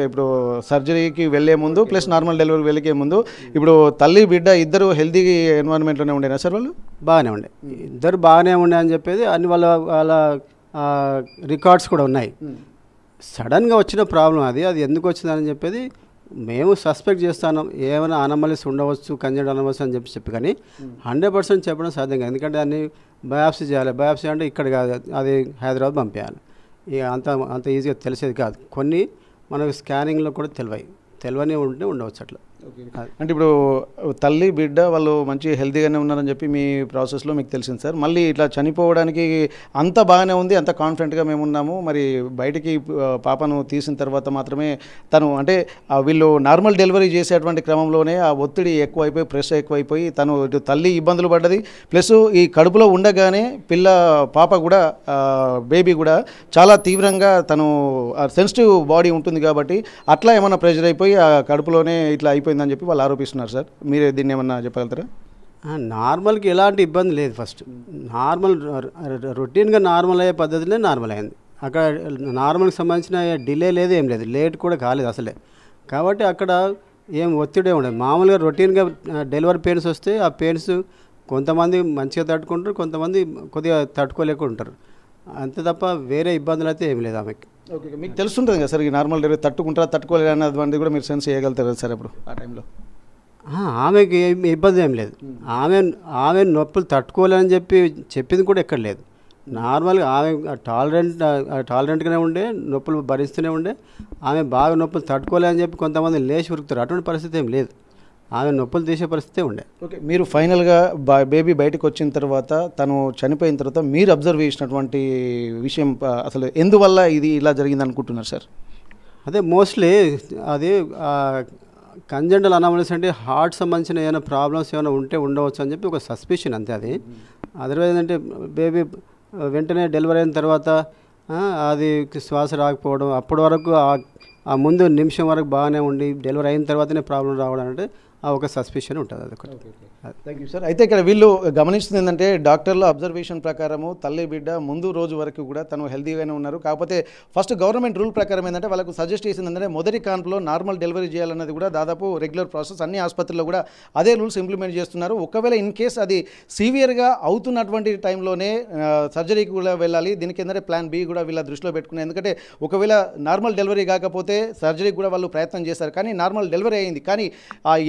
ఇప్పుడు సర్జరీకి వెళ్ళే ముందు ప్లస్ నార్మల్ డెలివరీ వెళ్ళే ముందు ఇప్పుడు తల్లి బిడ్డ ఇద్దరు హెల్తీ ఎన్వైరన్మెంట్లోనే ఉండేనా సార్? వాళ్ళు బాగానే ఉండే, ఇద్దరు బాగానే ఉండే అని చెప్పేది అన్ని వాళ్ళ రికార్డ్స్ కూడా ఉన్నాయి. సడన్గా వచ్చిన ప్రాబ్లం అది ఎందుకు వచ్చిందని చెప్పేది మేము సస్పెక్ట్ చేస్తాను. ఏమైనా అనామలీస్ ఉండవచ్చు, కంజెంట్ అనామలీస్ అని చెప్పి కానీ 100% చెప్పడం సాధ్యం కాదు. ఎందుకంటే దాన్ని బయాప్సీ చేయాలి. బయాప్సీ అంటే ఇక్కడ కాదు, అది హైదరాబాద్ పంపించాలి. ఇక అంత ఈజీగా తెలిసేది కాదు. కొన్ని మనకు స్కానింగ్లో కూడా తెలియని ఉండవచ్చు అట్లా. అంటే ఇప్పుడు తల్లి బిడ్డ వాళ్ళు మంచి హెల్తీగానే ఉన్నారని చెప్పి మీ ప్రాసెస్లో మీకు తెలిసింది సార్. మళ్ళీ ఇట్లా చనిపోవడానికి అంత బాగానే ఉంది, అంత కాన్ఫిడెంట్గా మేము ఉన్నాము. మరి బయటికి పాపను తీసిన తర్వాత మాత్రమే తను అంటే వీళ్ళు నార్మల్ డెలివరీ చేసేటువంటి క్రమంలోనే ఆ ఒత్తిడి ఎక్కువైపోయి ప్రెషర్ ఎక్కువైపోయి తను ఇటు తల్లి ఇబ్బందులు పడ్డది, ప్లస్ ఈ కడుపులో ఉండగానే పాప కూడా బేబీ కూడా చాలా తీవ్రంగా తను సెన్సిటివ్ బాడీ ఉంటుంది కాబట్టి అట్లా ఏమన్నా ప్రెషర్ అయిపోయి ఆ కడుపులోనే ఇట్లా అయిపోయిందని చెప్పి వాళ్ళు ఆరోపిస్తున్నారు సార్. మీరే దీన్ని ఏమన్నా చెప్పగలుగుతారా? నార్మల్కి ఎలాంటి ఇబ్బంది లేదు. ఫస్ట్ నార్మల్ రొటీన్గా నార్మల్ అయ్యే పద్ధతిలో నార్మల్ అయింది. అక్కడ నార్మల్కి సంబంధించిన డిలే లేదు, ఏం లేదు, లేట్ కూడా కాలేదు అసలే. కాబట్టి అక్కడ ఏం ఒత్తిడే ఉండదు. మామూలుగా రొటీన్గా డెలివరీ పెయిన్స్ వస్తే ఆ పెయిన్స్ కొంతమంది మంచిగా తట్టుకుంటారు, కొంతమంది కొద్దిగా తట్టుకోలేకుండా ఉంటారు, అంతే తప్ప వేరే ఇబ్బందులు అయితే ఏం లేదు ఆమెకి. ఓకే, మీకు తెలుస్తుంటుంది కదా సార్ ఈ నార్మల్ డెలివరీ తట్టుకుంటారా తట్టుకోలేరు అన్నది కూడా మీరు సెన్స్ చేయగలుగుతారు సార్ అప్పుడు ఆ టైంలో? ఆమెకి ఇబ్బంది ఏం లేదు. ఆమె నొప్పులు తట్టుకోలేని చెప్పింది కూడా ఎక్కడ లేదు. నార్మల్గా ఆమె టాలరెంట్గానే ఉండే, నొప్పులు భరిస్తూనే ఉండే. ఆమె బాగా నొప్పులు తట్టుకోలేని చెప్పి కొంతమంది లేచి ఉరుకుతారు, అటువంటి పరిస్థితి ఏం లేదు. ఆమె నొప్పులు తీసే పరిస్థితి ఉండే. ఓకే, మీరు ఫైనల్గా బేబీ బయటకు వచ్చిన తర్వాత తను చనిపోయిన తర్వాత మీరు అబ్జర్వ్ చేసినటువంటి విషయం అసలు ఎందువల్ల ఇది ఇలా జరిగింది అనుకుంటున్నారు సార్? అదే మోస్ట్లీ అది కంజెంటల్ అనామలీస్ అంటే హార్ట్ సంబంధించిన ఏమైనా ప్రాబ్లమ్స్ ఏమైనా ఉంటే ఉండవచ్చు అని చెప్పి ఒక సస్పిషన్ అంతే. అది అదర్వైజ్ అంటే బేబీ వెంటనే డెలివరీ అయిన తర్వాత అది శ్వాస రాకపోవడం, అప్పటి వరకు ఆ ముందు నిమిషం వరకు బాగానే ఉండి డెలివరీ అయిన తర్వాతనే ప్రాబ్లం రావడం అంటే ఒక సస్పిషన్ ఉంటుంది. అదొకటి. Thank you sir. అయితే ఇక్కడ వీళ్ళు గమనిస్తుంది ఏంటంటే డాక్టర్ల అబ్జర్వేషన్ ప్రకారము తల్లి బిడ్డ ముందు రోజు వరకు కూడా తను హెల్తీగానే ఉన్నారు. కాకపోతే ఫస్ట్ గవర్నమెంట్ రూల్ ప్రకారం ఏంటంటే వాళ్ళకు సజెస్ట్ చేసింది ఏంటంటే మొదటి కాన్పులో నార్మల్ డెలివరీ చేయాలన్నది కూడా దాదాపు రెగ్యులర్ ప్రాసెస్. అన్ని ఆసుపత్రుల్లో కూడా అదే రూల్స్ ఇంప్లిమెంట్ చేస్తున్నారు. ఒకవేళ ఇన్ కేస్ అది సివియర్గా అవుతున్నటువంటి టైంలోనే సర్జరీకి కూడా వెళ్ళాలి. దీనికి ఏంటంటే ప్లాన్ బి కూడా వీళ్ళ దృష్టిలో పెట్టుకున్నారు. ఎందుకంటే ఒకవేళ నార్మల్ డెలివరీ కాకపోతే సర్జరీకి కూడా వాళ్ళు ప్రయత్నం చేస్తారు, కానీ నార్మల్ డెలివరీ అయింది. కానీ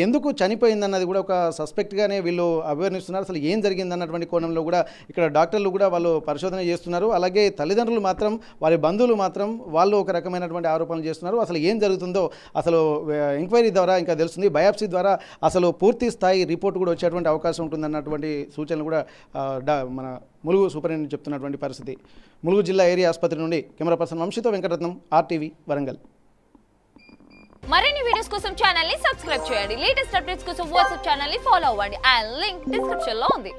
ఎందుకు చనిపోయిందన్నది కూడా ఒక సస్పెక్ట్గానే వీళ్ళు అభివర్ణిస్తున్నారు. అసలు ఏం జరిగిందన్నటువంటి కోణంలో కూడా ఇక్కడ డాక్టర్లు కూడా వాళ్ళు పరిశోధన చేస్తున్నారు. అలాగే తల్లిదండ్రులు మాత్రం, వారి బంధువులు మాత్రం వాళ్ళు ఒక రకమైనటువంటి ఆరోపణలు చేస్తున్నారు. అసలు ఏం జరుగుతుందో అసలు ఎంక్వైరీ ద్వారా ఇంకా తెలుస్తుంది. బయాప్సీ ద్వారా అసలు పూర్తి స్థాయి రిపోర్ట్ కూడా వచ్చేటువంటి అవకాశం ఉంటుందన్నటువంటి సూచనలు కూడా మన ములుగు సూపరింటెండెంట్ చెప్తున్నటువంటి పరిస్థితి. ములుగు జిల్లా ఏరియా ఆసుపత్రి నుండి కెమెరా పర్సన్ వంశీతో వెంకటరత్నం, RTV వరంగల్. మరిన్ని వీడియోస్ కోసం ఛానల్ ని సబ్స్క్రైబ్ చేయండి. లేటెస్ట్ అప్డేట్స్ కోసం వాట్సాప్ ఛానల్ ని ఫాలో అవ్వండి. ఆ లింక్ డిస్క్రిప్షన్ లో ఉంది.